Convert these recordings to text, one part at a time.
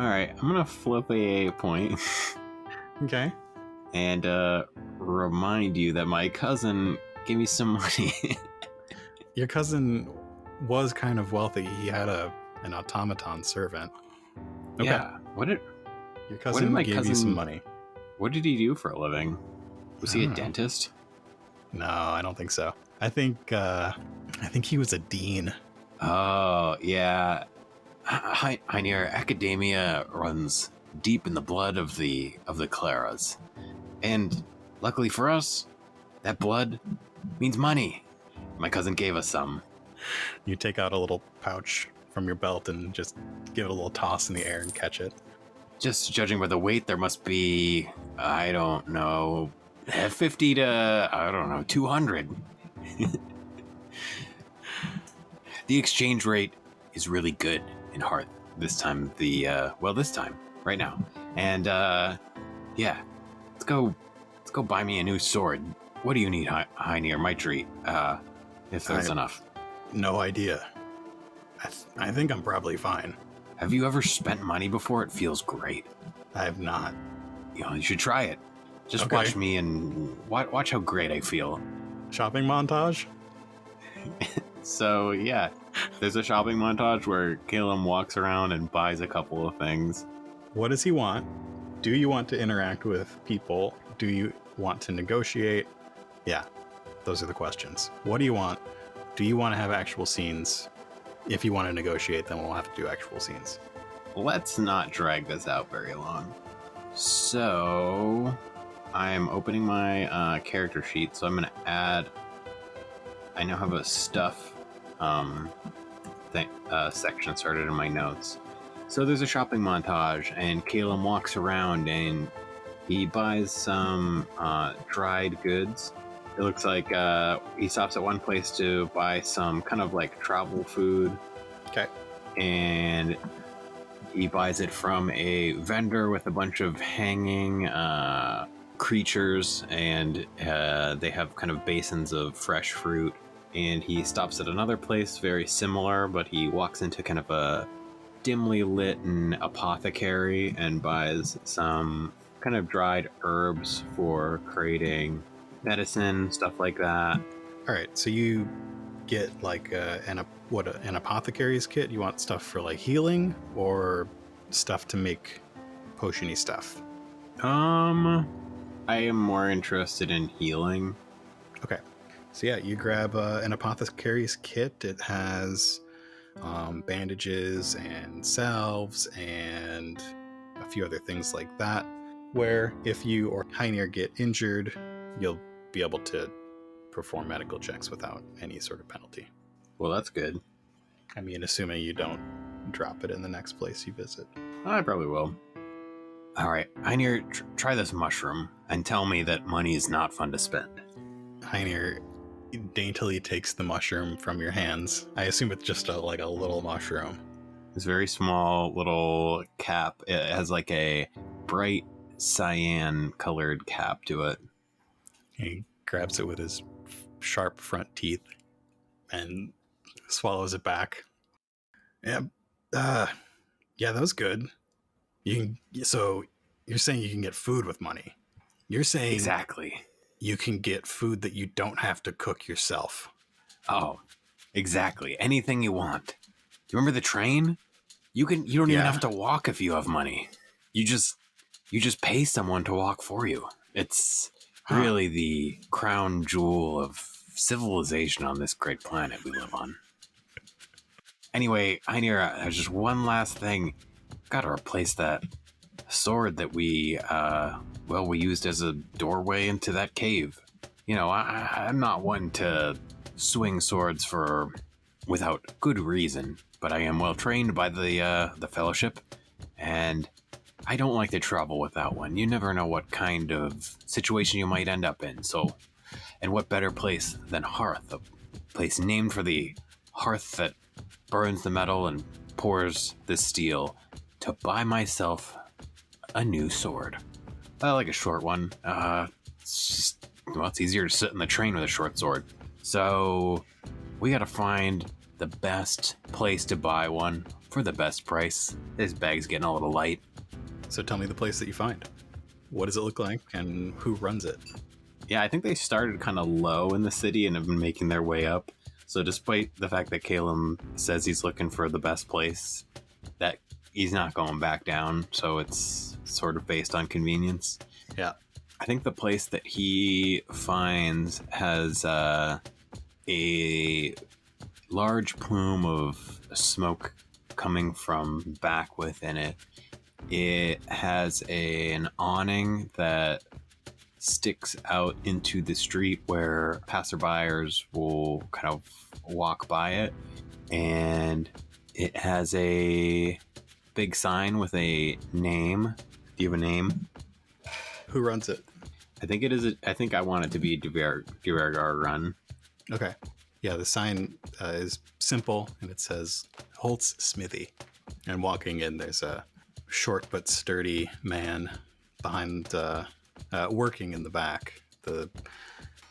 Alright, I'm gonna flip a point Okay. and remind you that my cousin gave me some money. Your cousin was kind of wealthy. He had an automaton servant. Okay. Yeah. Your cousin gave you some money. What did he do for a living? Was he a dentist? No, I don't think so. I think he was a dean. Oh, yeah. Hoenir, academia runs deep in the blood of the Claras. And luckily for us, that blood means money. My cousin gave us some. You take out a little pouch from your belt and just give it a little toss in the air and catch it. Just judging by the weight, there must be, I don't know, 50 to, 200. The exchange rate is really good in Hearth this time, right now. And, yeah, let's go buy me a new sword. What do you need, Hoenir? My treat, if there's enough. No idea. I think I'm probably fine. Have you ever spent money before? It feels great. I have not. You should try it. Just watch me and watch how great I feel. Shopping montage? So, yeah, there's a shopping montage where Cælum walks around and buys a couple of things. What does he want? Do you want to interact with people? Do you want to negotiate? Yeah, those are the questions. What do you want? Do you want to have actual scenes? If you want to negotiate, then we'll have to do actual scenes. Let's not drag this out very long. So, I'm opening my character sheet, so I'm going to add... I now have a stuff section started in my notes. So there's a shopping montage, and Cælum walks around and he buys some dried goods. It looks like he stops at one place to buy some kind of like travel food. Okay. And he buys it from a vendor with a bunch of hanging creatures, and they have kind of basins of fresh fruit. And he stops at another place very similar, but he walks into kind of a dimly lit apothecary and buys some kind of dried herbs for creating medicine, stuff like that. All right, so you get like an apothecary's kit? You want stuff for like healing or stuff to make potiony stuff? I am more interested in healing. Okay. So yeah, you grab an apothecary's kit. It has bandages and salves and a few other things like that, where if you or Hoenir get injured, you'll be able to perform medical checks without any sort of penalty. Well, that's good. I mean, assuming you don't drop it in the next place you visit. I probably will. All right, Hoenir, try this mushroom and tell me that money is not fun to spend. Hoenir daintily takes the mushroom from your hands. I assume it's just a little mushroom. This very small little cap. It has like a bright cyan colored cap to it. He grabs it with his sharp front teeth and swallows it back. Yeah, that was good. So you're saying you can get food with money? You're saying exactly. You can get food that you don't have to cook yourself. Oh, exactly. Anything you want. Do you remember the train? You don't even have to walk if you have money. You just pay someone to walk for you. It's really the crown jewel of civilization on this great planet we live on. Anyway, Hoenir, there's just one last thing. Got to replace that sword that we used as a doorway into that cave. I'm not one to swing swords without good reason, but I am well trained by the Fellowship, and I don't like to travel without one. You never know what kind of situation you might end up in. So, and what better place than Hearth, a place named for the hearth that burns the metal and pours the steel, to buy myself a new sword. I like a short one. It's easier to sit in the train with a short sword. So we gotta find the best place to buy one for the best price. This bag's getting a little light. So tell me the place that you find. What does it look like and who runs it? Yeah, I think they started kind of low in the city and have been making their way up. So despite the fact that Cælum says he's looking for the best place, that he's not going back down. So it's sort of based on convenience. Yeah. I think the place that he finds has a large plume of smoke coming from back within it. It has an awning that sticks out into the street where passerbyers will kind of walk by it. And it has a big sign with a name. Do you have a name? Who runs it? I think it is. I think I want it to be Duergar Run. Okay. Yeah, the sign is simple, and it says Holt's Smithy. And walking in, there's a short but sturdy man behind, working in the back. The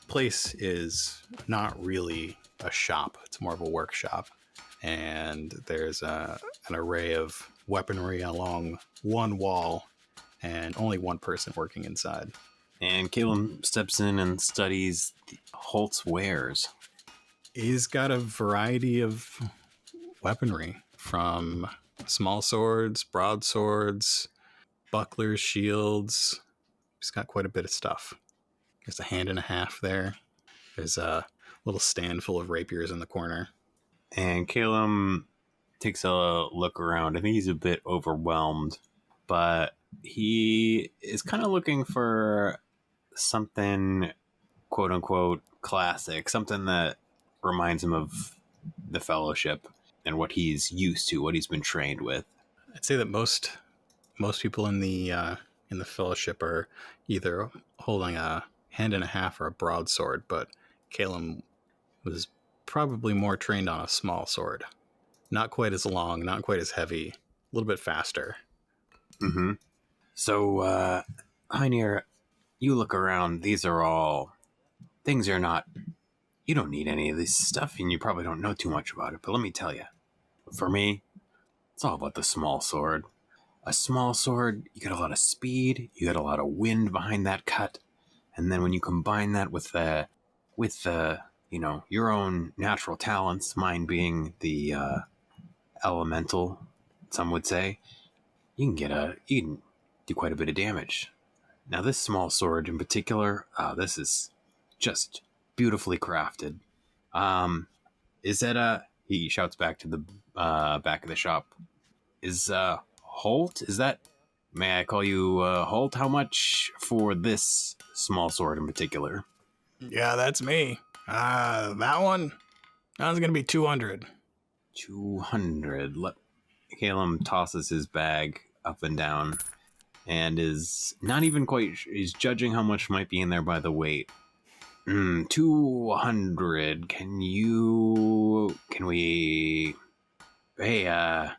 place is not really a shop. It's more of a workshop. And there's an array of weaponry along one wall, and only one person working inside. And Cælum steps in and studies Holt's wares. He's got a variety of weaponry, from small swords, broadswords, bucklers, shields. He's got quite a bit of stuff. There's a hand and a half there. There's a little stand full of rapiers in the corner. And Cælum takes a look around. I think he's a bit overwhelmed, but he is kind of looking for something, quote unquote, classic, something that reminds him of the Fellowship and what he's used to, what he's been trained with. I'd say that most people in the Fellowship are either holding a hand and a half or a broadsword, but Cælum was probably more trained on a small sword. Not quite as long, not quite as heavy, a little bit faster. Mm-hmm. So, Hoenir, you look around, these are all things you're not... You don't need any of this stuff, and you probably don't know too much about it, but let me tell you. For me, it's all about the small sword. A small sword, you get a lot of speed, you get a lot of wind behind that cut, and then when you combine that with your own natural talents, mine being the elemental, some would say, you can do quite a bit of damage. Now this small sword in particular, this is just beautifully crafted. Is that he shouts back to the back of the shop. Is Holt? Is that? May I call you Holt? How much for this small sword in particular? Yeah, that's me. That one's gonna be 200. 200. Cælum tosses his bag up and down, and is not even quite. He's judging how much might be in there by the weight. 200. Can we? Hey, I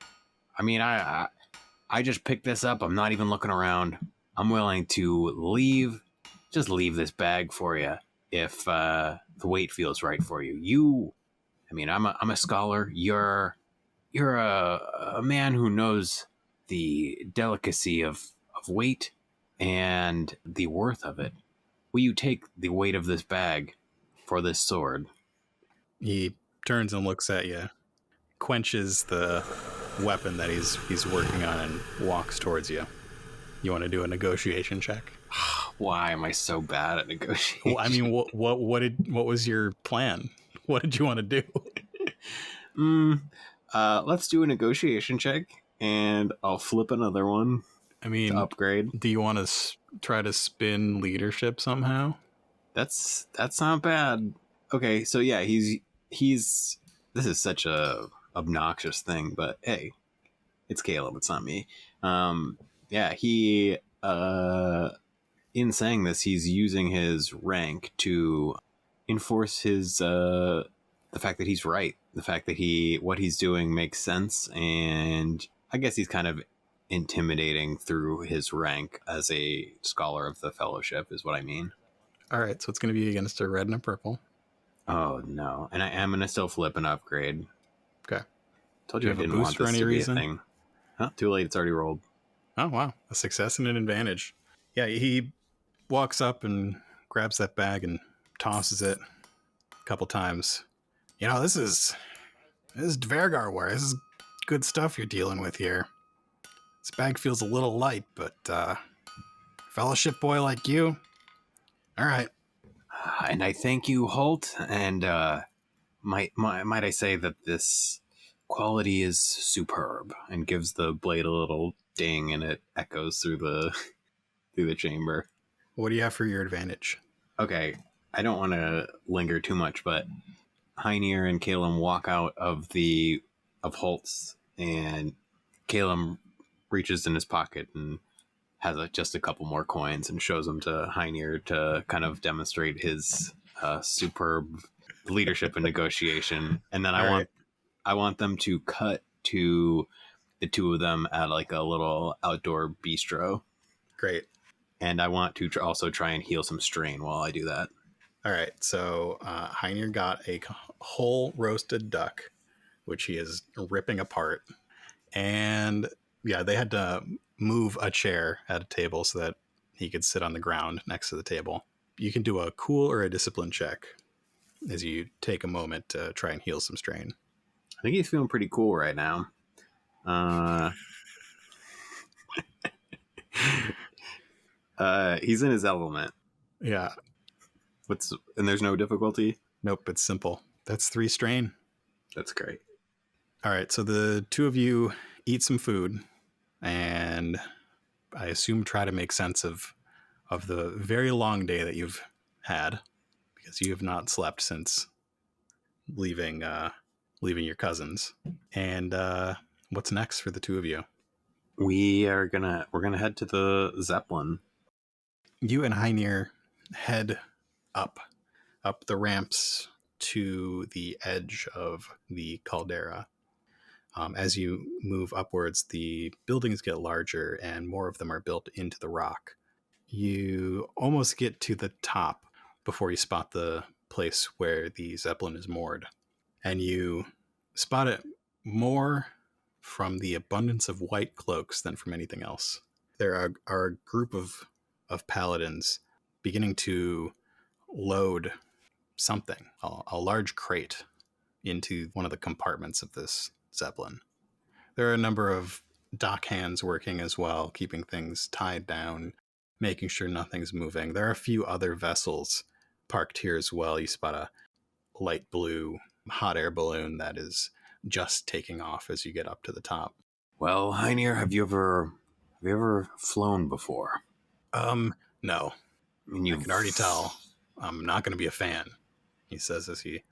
just picked this up. I'm not even looking around. I'm willing to leave this bag for you if the weight feels right for you. I'm a scholar. You're a man who knows the delicacy of weight and the worth of it. Will you take the weight of this bag for this sword? He turns and looks at you, quenches the weapon that he's working on, and walks towards you. You want to do a negotiation check? Why am I so bad at negotiation? Well, what was your plan? What did you want to do? Let's do a negotiation check, and I'll flip another one. To upgrade. Do you want to try to spin leadership somehow? That's not bad. Okay, so yeah, he's. This is such a obnoxious thing, but hey, it's Cælum. It's not me. He. In saying this, he's using his rank to enforce his the fact that he's right, the fact that what he's doing makes sense, and I guess he's kind of intimidating through his rank as a scholar of the Fellowship is what I mean. All right, so it's going to be against a red and a purple. Oh no, and I am going to still flip an upgrade. Told you I have a didn't want boost for this any to be a reason? thing. Huh? Too late. It's already rolled. Oh, wow. A success and an advantage. Yeah, he walks up and grabs that bag and tosses it a couple times. You know, this is Dvergar ware. This is good stuff you're dealing with here. This bag feels a little light, but fellowship boy like you. All right. And I thank you, Holt. And might I say that this quality is superb, and gives the blade a little ding, and it echoes through the chamber. What do you have for your advantage? Okay, I don't want to linger too much, but Hoenir and Cælum walk out of Holt's, and Cælum reaches in his pocket and has just a couple more coins and shows them to Hoenir to kind of demonstrate his superb leadership and negotiation. And then I want them to cut to the two of them at like a little outdoor bistro. Great. And I want to also try and heal some strain while I do that. All right. So Hoenir got a whole roasted duck, which he is ripping apart. And yeah, they had to move a chair at a table so that he could sit on the ground next to the table. You can do a cool or a discipline check as you take a moment to try and heal some strain. I think he's feeling pretty cool right now. He's in his element. Yeah. And there's no difficulty? Nope, it's simple. That's 3 strain. That's great. All right, so the two of you eat some food, and I assume try to make sense of the very long day that you've had, because you have not slept since leaving your cousins. And what's next for the two of you? We're gonna head to the Zeppelin. You and Hoenir head up the ramps to the edge of the caldera. As you move upwards, the buildings get larger and more of them are built into the rock. You almost get to the top before you spot the place where the Zeppelin is moored. And you spot it more from the abundance of white cloaks than from anything else. There are a group of paladins beginning to load something, a large crate, into one of the compartments of this Zeppelin. There are a number of dock hands working as well, keeping things tied down, making sure nothing's moving. There are a few other vessels parked here as well. You spot a light blue hot air balloon that is just taking off as you get up to the top. Well, Hoenir, have you ever flown before? No. I mean, you can already tell I'm not going to be a fan, he says as he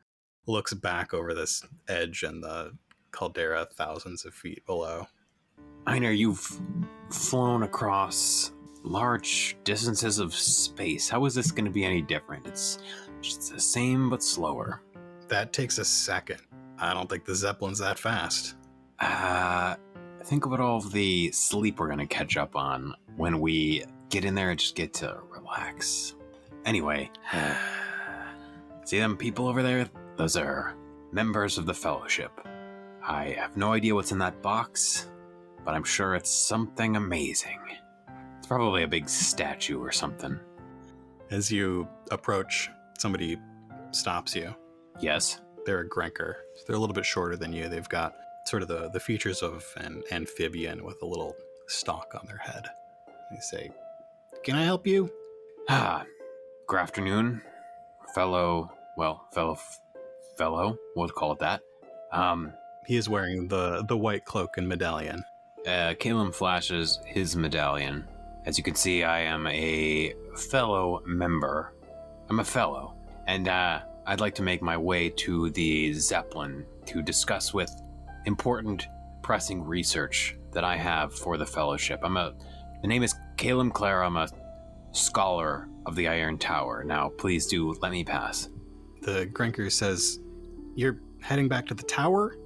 looks back over this edge and the caldera thousands of feet below. Hoenir, you've flown across large distances of space. How is this going to be any different? It's just the same but slower. That takes a second. I don't think the Zeppelin's that fast. Think about all of the sleep we're going to catch up on when we get in there and just get to relax. Anyway, see them people over there? Those are members of the Fellowship. I have no idea what's in that box, but I'm sure it's something amazing. It's probably a big statue or something. As you approach, somebody stops you. Yes? They're a Grenker. So they're a little bit shorter than you. They've got sort of the features of an amphibian with a little stalk on their head. They say, "Can I help you?" Good afternoon, fellow, we'll call it that. He is wearing the white cloak and medallion. Cælum flashes his medallion. As you can see, I am a fellow member. I'm a fellow. And I'd like to make my way to the Zeppelin to discuss with important, pressing research that I have for the Fellowship. The name is Cælum Clare. I'm a scholar of the Iron Tower. Now, please do let me pass. The Grenker says, "You're heading back to the tower?"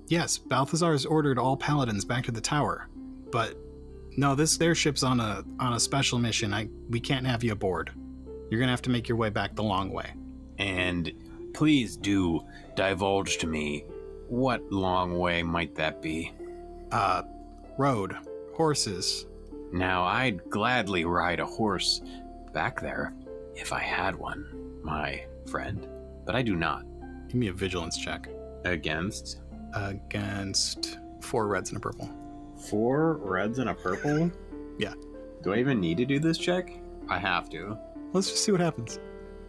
Yes, Balthazar's ordered all paladins back to the tower. But no, their ship's on a special mission. We can't have you aboard. You're gonna have to make your way back the long way. And please do divulge to me What long way might that be? Road, horses. Now, I'd gladly ride a horse back there if I had one, my friend, but I do not. Give me a vigilance check. Against 4 reds and a purple. 4 reds and a purple? Yeah. Do I even need to do this check? I have to. Let's just see what happens.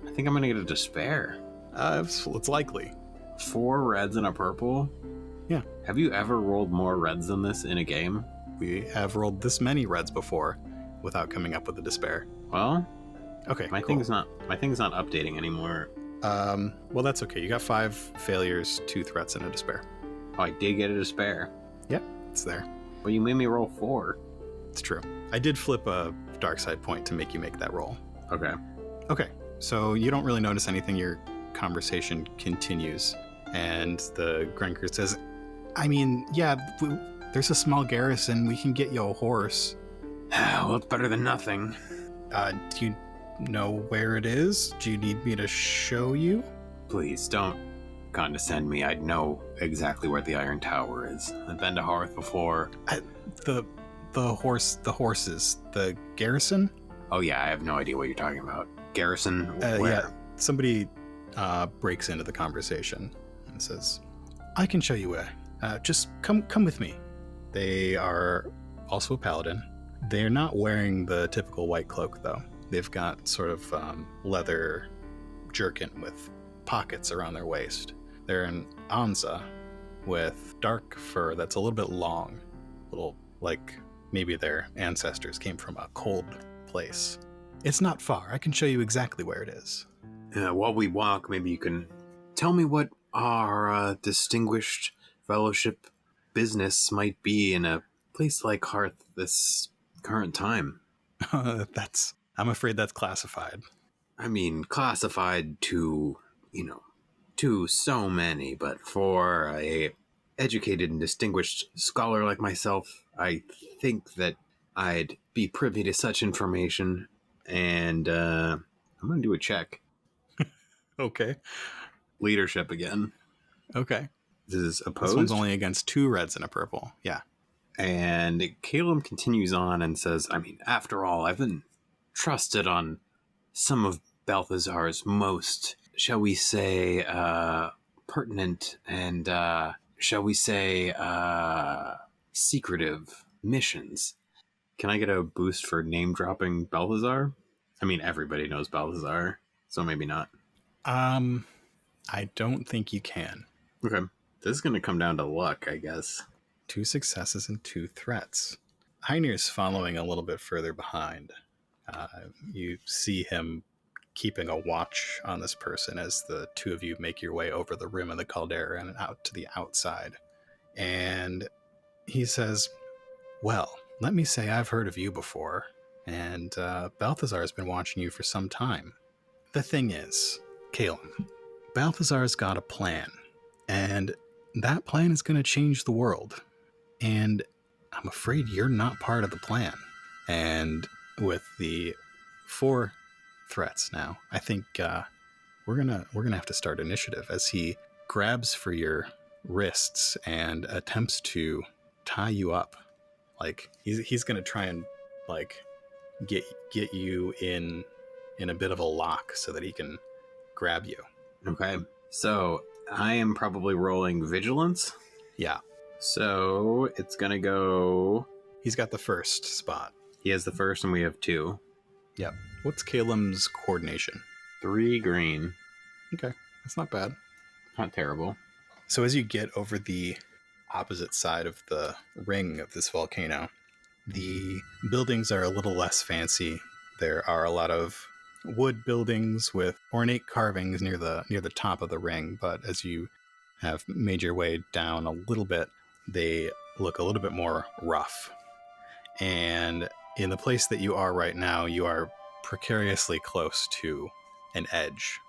I think I'm gonna get a despair. It's likely. 4 reds and a purple? Yeah. Have you ever rolled more reds than this in a game? We have rolled this many reds before without coming up with a despair. Well, okay. My thing's not updating anymore. Well, that's okay. You got 5 failures, 2 threats, and a despair. Oh, I did get a despair. Yep, it's there. But you made me roll 4. It's true. I did flip a dark side point to make you make that roll. Okay. Okay, so you don't really notice anything. Your conversation continues, and the Grenker says, I mean, yeah, there's a small garrison. We can get you a horse. Well, it's better than nothing. Do you know where it is? Do you need me to show you? Please, don't condescend me. I'd know exactly where the Iron Tower is. I've been to Hearth before. The horses, the garrison? Oh yeah, I have no idea what you're talking about. Garrison? Where? Yeah, somebody breaks into the conversation and says, I can show you where. Just come with me. They are also a paladin. They're not wearing the typical white cloak, though. They've got sort of leather jerkin with pockets around their waist. They're an Anza with dark fur that's a little bit long. Little, like maybe their ancestors came from a cold place. It's not far. I can show you exactly where it is. While we walk, maybe you can tell me what our distinguished fellowship business might be in a place like Hearth this current time. I'm afraid that's classified. I mean, classified to so many, but for a educated and distinguished scholar like myself, I think that I'd be privy to such information, and I'm going to do a check. Okay. Leadership again. Okay. This is opposed. This one's only against 2 reds and a purple. Yeah. And Cælum continues on and says, I mean, after all, I've been trusted on some of Balthazar's most, shall we say, pertinent and, shall we say, secretive missions. Can I get a boost for name-dropping Balthazar? I mean, everybody knows Balthazar, so maybe not. I don't think you can. Okay. This is going to come down to luck, I guess. 2 successes and 2 threats. Hoenir's following a little bit further behind. You see him keeping a watch on this person as the 2 of you make your way over the rim of the caldera and out to the outside. And he says, well, let me say I've heard of you before, and Balthazar's been watching you for some time. The thing is, Cælum, Balthazar's got a plan, and that plan is going to change the world. And I'm afraid you're not part of the plan. And with the 4 threats now, I think we're gonna have to start initiative as he grabs for your wrists and attempts to tie you up. Like he's gonna try and like get you in a bit of a lock so that he can grab you. Okay. So I am probably rolling vigilance. Yeah. So it's going to go... He's got the first spot. He has the first and we have 2. Yep. What's Cælum's coordination? 3 green. Okay. That's not bad. Not terrible. So as you get over the opposite side of the ring of this volcano, the buildings are a little less fancy. There are a lot of wood buildings with ornate carvings near the top of the ring, but as you have made your way down a little bit, they look a little bit more rough. And in the place that you are right now, you are precariously close to an edge.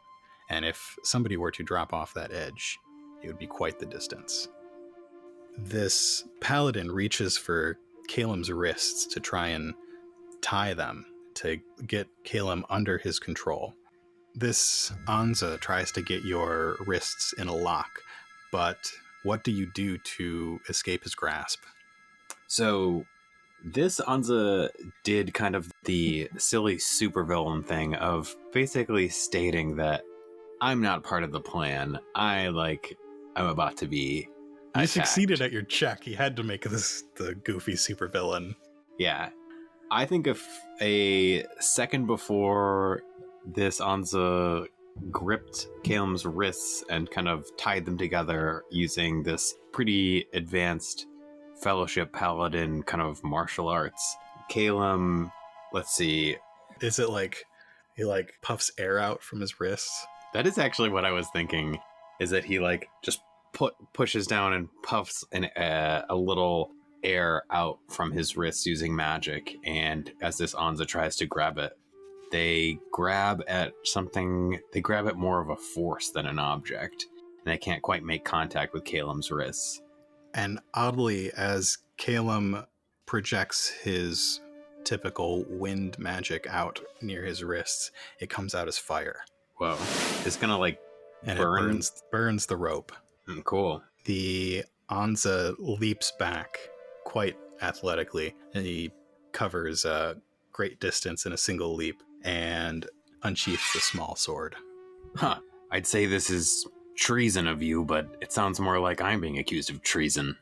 And if somebody were to drop off that edge, it would be quite the distance. This paladin reaches for Cælum's wrists to try and tie them, to get Cælum under his control. This Anza tries to get your wrists in a lock, but what do you do to escape his grasp? So this Anza did kind of the silly supervillain thing of basically stating that I'm not part of the plan. I'm about to be attacked. You succeeded at your check. He had to make this the goofy supervillain. Yeah. I think if a second before this Anza gripped Cælum's wrists and kind of tied them together using this pretty advanced Fellowship Paladin kind of martial arts. Cælum, let's see. Is it like he like puffs air out from his wrists? That is actually what I was thinking, is that he like just pushes down and puffs a little air out from his wrists using magic. And as this Anza tries to grab it, they grab at more of a force than an object. And they can't quite make contact with Cælum's wrists. And oddly, as Cælum projects his typical wind magic out near his wrists, it comes out as fire. Whoa. It's gonna like and burn. It burns the rope. Cool. The Anza leaps back quite athletically, and he covers a great distance in a single leap and unsheaths a small sword. Huh. I'd say this is treason of you, but it sounds more like I'm being accused of treason.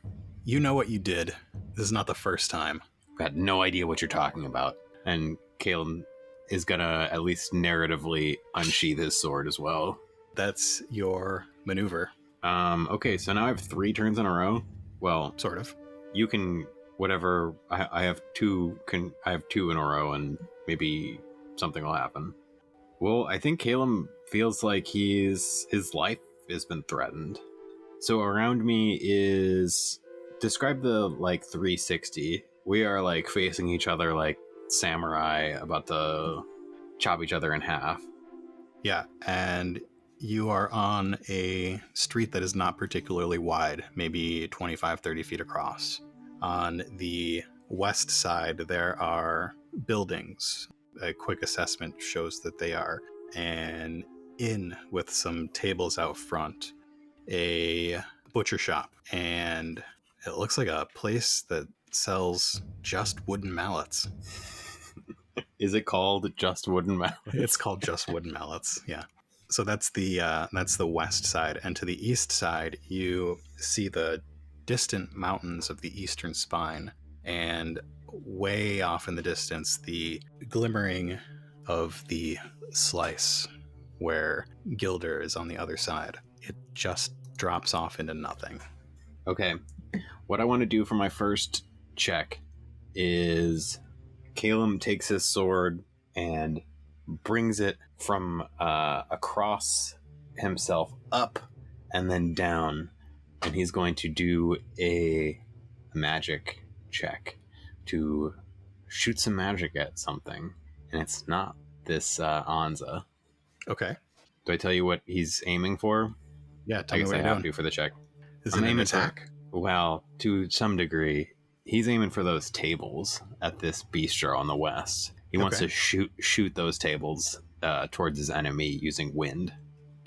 You know what you did. This is not the first time. I've got no idea what you're talking about. And Cælum is gonna at least narratively unsheath his sword as well. That's your maneuver. Okay, so now I have 3 turns in a row. Well, sort of. You can whatever. I have 2. I have 2 in a row, and maybe something will happen. Well, I think Cælum feels like his life has been threatened. So around me is, describe the like 360. We are like facing each other like samurai about to chop each other in half. Yeah, and you are on a street that is not particularly wide, maybe 25, 30 feet across. On the west side, there are buildings. A quick assessment shows that they are an inn with some tables out front, a butcher shop, and it looks like a place that sells just wooden mallets. Is it called Just Wooden Mallets? It's called Just Wooden Mallets, yeah. So that's the west side, and to the east side, you see the distant mountains of the eastern spine, and way off in the distance, the glimmering of the slice where Gilder is on the other side. It just drops off into nothing. Okay. What I want to do for my first check is Cælum takes his sword and brings it from across himself up and then down, and he's going to do a magic check to shoot some magic at something, and it's not this Anza. Okay. Do I tell you what he's aiming for? Yeah, tell I me guess what I you're have doing. to for the check. Is it an attack? Well, to some degree, he's aiming for those tables at this bistro on the west. He wants to shoot those tables towards his enemy using wind.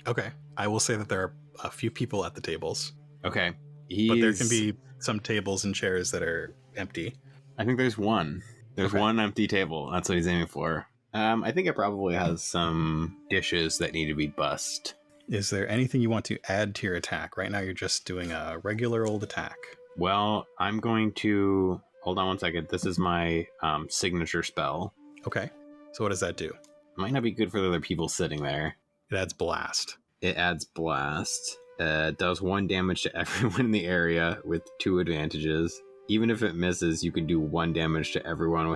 Okay. I will say that there are a few people at the tables. Okay. But there can be some tables and chairs that are empty. I think there's one. There's one empty table. That's what he's aiming for. I think it probably has some dishes that need to be bussed. Is there anything you want to add to your attack? Right now you're just doing a regular old attack. Well, I'm going to... Hold on one second. This is my signature spell. Okay. So what does that do? Might not be good for the other people sitting there. It adds blast. It adds blast. Does 1 damage to everyone in the area with 2 advantages. Even if it misses, you can do 1 damage to everyone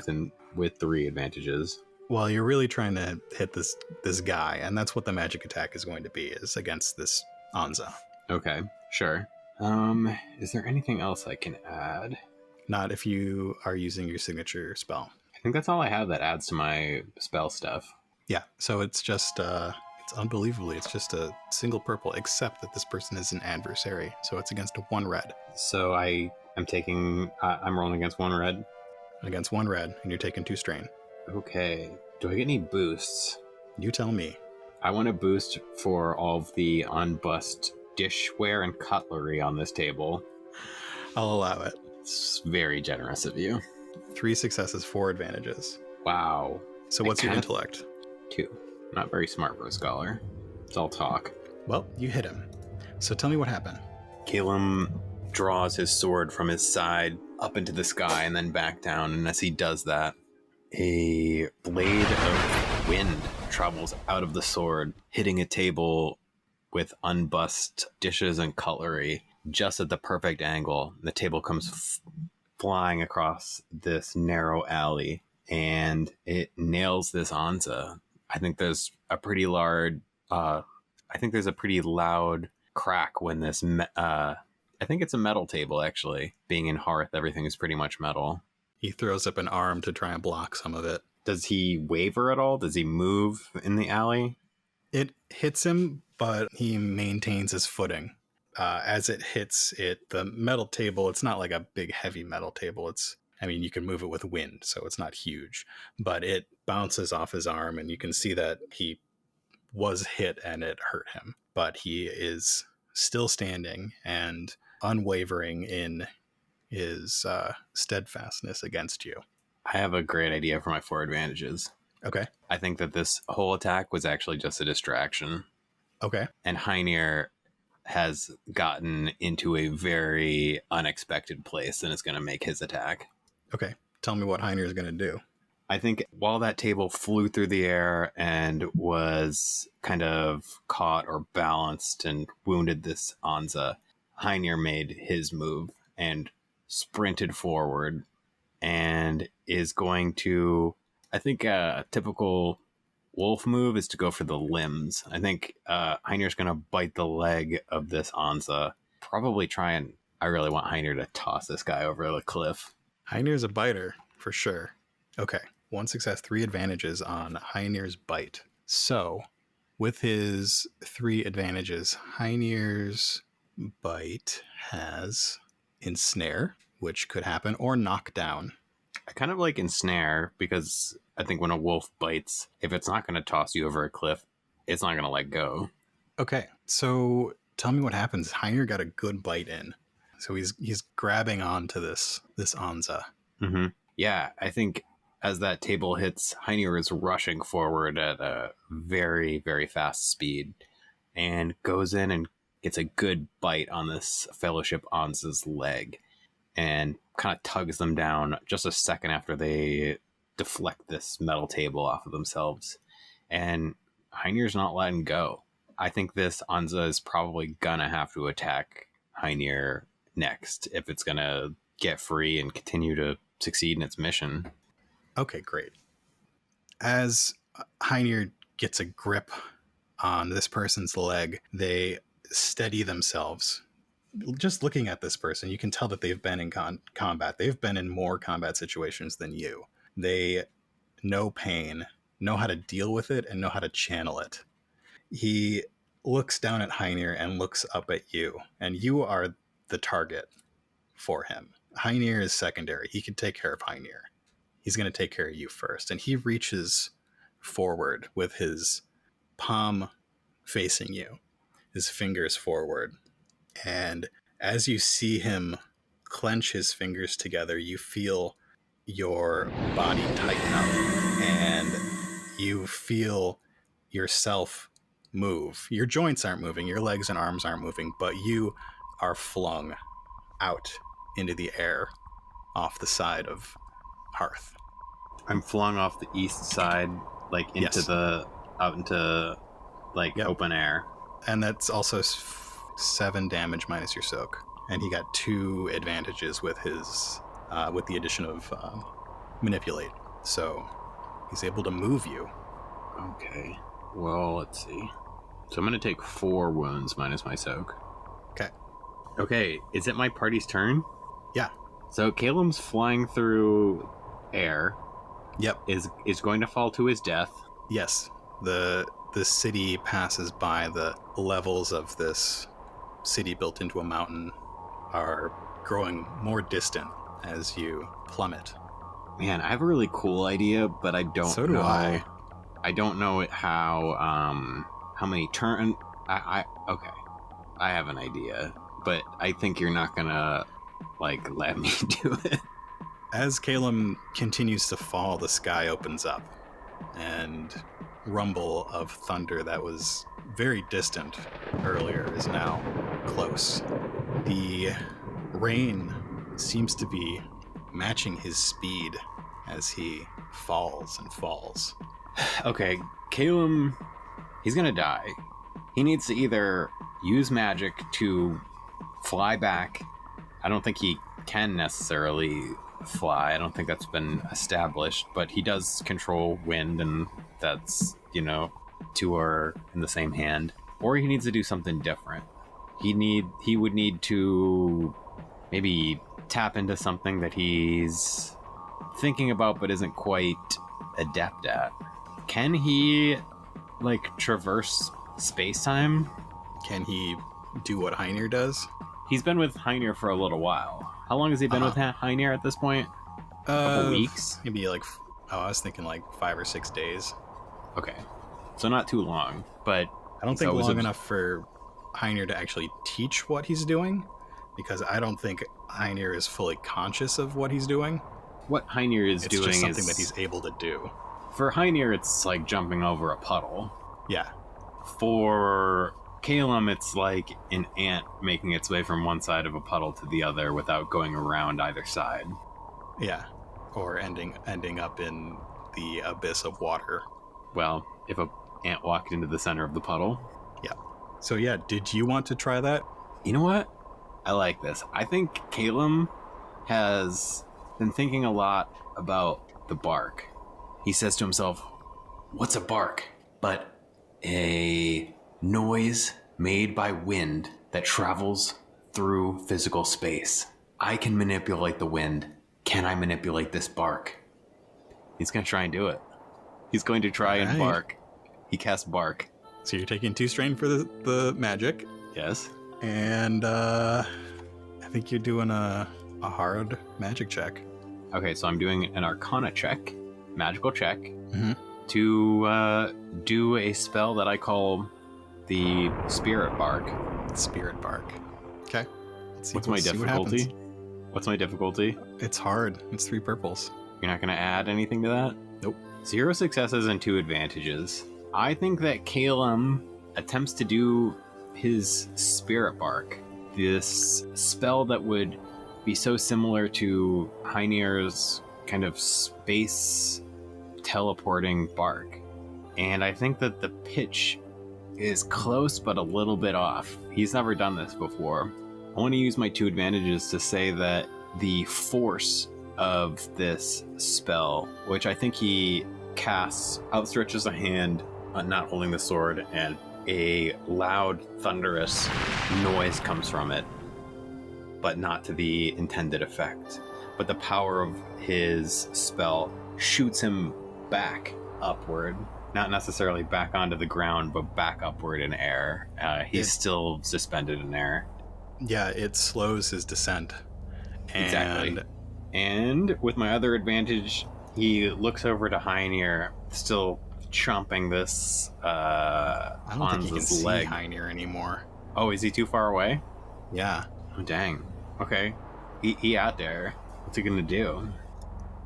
with 3 advantages. Well, you're really trying to hit this guy, and that's what the magic attack is going to be, is against this Anza. Okay, sure. Is there anything else I can add? Not if you are using your signature spell. I think that's all I have that adds to my spell stuff. Yeah, so it's just, it's unbelievably, it's just a single purple, except that this person is an adversary, so it's against 1 red. So I'm rolling against 1 red? Against 1 red, and you're taking 2 strain. Okay. Do I get any boosts? You tell me. I want a boost for all of the unbussed dishware and cutlery on this table. I'll allow it. It's very generous of you. 3 successes, 4 advantages. Wow. So what's your intellect? 2. Not very smart for a scholar. It's all talk. Well, you hit him. So tell me what happened. Cælum draws his sword from his side up into the sky and then back down. And as he does that, a blade of wind travels out of the sword, hitting a table with unbussed dishes and cutlery just at the perfect angle. The table comes flying across this narrow alley, and it nails this Anza. I think there's a pretty loud crack when this. I think it's a metal table, actually. Being in Hearth, everything is pretty much metal. He throws up an arm to try and block some of it. Does he waver at all? Does he move in the alley? It hits him, but he maintains his footing. As it hits it, the metal table, it's not like a big heavy metal table. You can move it with wind, so it's not huge. But it bounces off his arm, and you can see that he was hit and it hurt him. But he is still standing and unwavering in his steadfastness against you. I have a great idea for my 4 advantages. Okay. I think that this whole attack was actually just a distraction. Okay. And Hoenir has gotten into a very unexpected place and is going to make his attack. Okay. Tell me what Hoenir is going to do. I think while that table flew through the air and was kind of caught or balanced and wounded this Anza, Hoenir made his move and sprinted forward and is going to, I think a typical wolf move is to go for the limbs. I think Hoenir's going to bite the leg of this Anza. Probably I really want Hoenir to toss this guy over the cliff. Hoenir's a biter, for sure. Okay. 1 success, 3 advantages on Hoenir's bite. So, with his 3 advantages, Hoenir's bite has ensnare, which could happen, or knockdown. I kind of like ensnare because I think when a wolf bites, if it's not going to toss you over a cliff, it's not going to let go. Okay, so tell me what happens. Hoenir got a good bite in. So he's grabbing onto this Anza. Mm-hmm. Yeah, I think as that table hits, Hoenir is rushing forward at a very, very fast speed and goes in and gets a good bite on this Fellowship Anza's leg and kind of tugs them down just a second after they deflect this metal table off of themselves. And Hoenir's not letting go. I think this Anza is probably gonna have to attack Hoenir next if it's gonna get free and continue to succeed in its mission. Okay, great. As Hoenir gets a grip on this person's leg, they steady themselves. Just looking at this person, you can tell that they've been in combat. They've been in more combat situations than you. They know pain, know how to deal with it, and know how to channel it. He looks down at Hoenir and looks up at you, and you are the target for him. Hoenir is secondary. He can take care of Hoenir. He's going to take care of you first. And he reaches forward with his palm facing you, his fingers forward. And as you see him clench his fingers together, you feel your body tighten up and you feel yourself move. Your joints aren't moving, your legs and arms aren't moving, but you are flung out into the air off the side of Hearth. I'm flung off the east side, like into open air. And that's also 7 damage minus your soak. And he got 2 advantages with his with the addition of manipulate. So he's able to move you. Okay. Well, let's see. So I'm going to take 4 wounds minus my soak. Okay. Okay, is it my party's turn? Yeah. So Cælum's flying through air. Yep. Is going to fall to his death. Yes. The city passes by. The levels of this city built into a mountain are growing more distant as you plummet. Man, I have a really cool idea, but I don't know. So do I. I don't know how many turn. Okay. I have an idea, but I think you're not gonna, let me do it. As Cælum continues to fall, the sky opens up, and rumble of thunder that was very distant earlier is now close. The rain seems to be matching his speed as he falls and falls. Okay, Cælum, he's gonna die. He needs to either use magic to fly back. I don't think he can necessarily fly. I don't think that's been established, but he does control wind, and that's, two are in the same hand. Or he needs to do something different. He would need to maybe tap into something that he's thinking about but isn't quite adept at. Can he traverse space-time? Can he do what Hoenir does? He's been with Hoenir for a little while. How long has he been with Hoenir at this point? A couple weeks? Maybe I was thinking 5 or 6 days. Okay. So not too long, but I don't think long enough for Hoenir to actually teach what he's doing, because I don't think Hoenir is fully conscious of what he's doing. What Hoenir is doing is something that he's able to do. For Hoenir, it's like jumping over a puddle. Yeah. For Cælum, it's like an ant making its way from one side of a puddle to the other without going around either side. Yeah. Or ending up in the abyss of water. Well, if a ant walked into the center of the puddle. Yeah. So yeah, did you want to try that? You know what? I like this. I think Cælum has been thinking a lot about the bark. He says to himself, what's a bark but a noise made by wind that travels through physical space? I can manipulate the wind. Can I manipulate this bark? He's going to try and do it. He's going to try and bark. He casts bark. So you're taking 2 strain for the magic. Yes. And I think you're doing a hard magic check. Okay, so I'm doing an Arcana check, magical check, to do a spell that I call the Spirit Bark. Spirit Bark. Okay. What's my difficulty? What's my difficulty? It's hard. It's 3 purples. You're not going to add anything to that? Nope. 0 successes and 2 advantages. I think that Cælum attempts to do his Spirit Bark, this spell that would be so similar to Hoenir's kind of space teleporting bark. And I think that the pitch is close but a little bit off. He's never done this before. I want to use my 2 advantages to say that the force of this spell, which I think he casts, outstretches a hand, not holding the sword, and a loud, thunderous noise comes from it, but not to the intended effect. But the power of his spell shoots him back upward, not necessarily back onto the ground, but back upward in air. He's still suspended in air. Yeah, it slows his descent. Exactly. And with my other advantage, he looks over to Hoenir, still chomping this I don't think he can see leg. Hoenir anymore. Oh, is he too far away? Yeah. Oh, dang. Okay. He out there. What's he gonna do?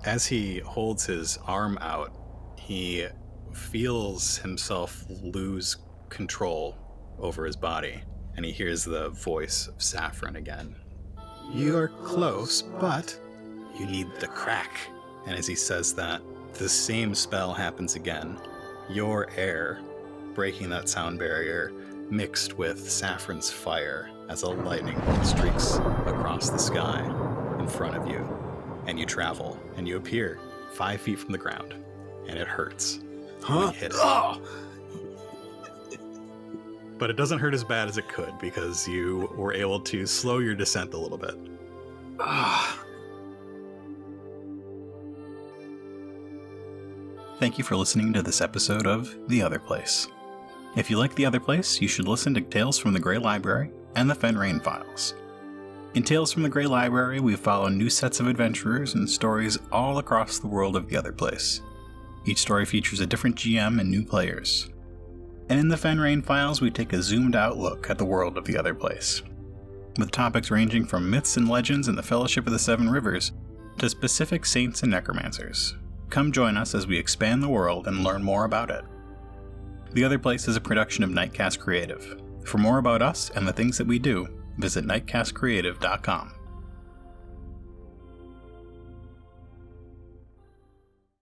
As he holds his arm out, he feels himself lose control over his body, and he hears the voice of Saffron again. You are close, but you need the crack. And as he says that, the same spell happens again. Your air, breaking that sound barrier, mixed with Saffron's fire as a lightning bolt streaks across the sky in front of you. And you travel, and you appear 5 feet from the ground, and it hurts when you hit it. Oh! But it doesn't hurt as bad as it could because you were able to slow your descent a little bit. Thank you for listening to this episode of The Otherplace. If you like The Otherplace, you should listen to Tales from the Grey Library and the Fenrayne Files. In Tales from the Grey Library, we follow new sets of adventurers and stories all across the world of The Otherplace. Each story features a different GM and new players. And in the Fenrayne Files, we take a zoomed-out look at the world of the Otherplace, with topics ranging from myths and legends in the Fellowship of the Seven Rivers to specific saints and necromancers. Come join us as we expand the world and learn more about it. The Otherplace is a production of Nightcast Creative. For more about us and the things that we do, visit nightcastcreative.com.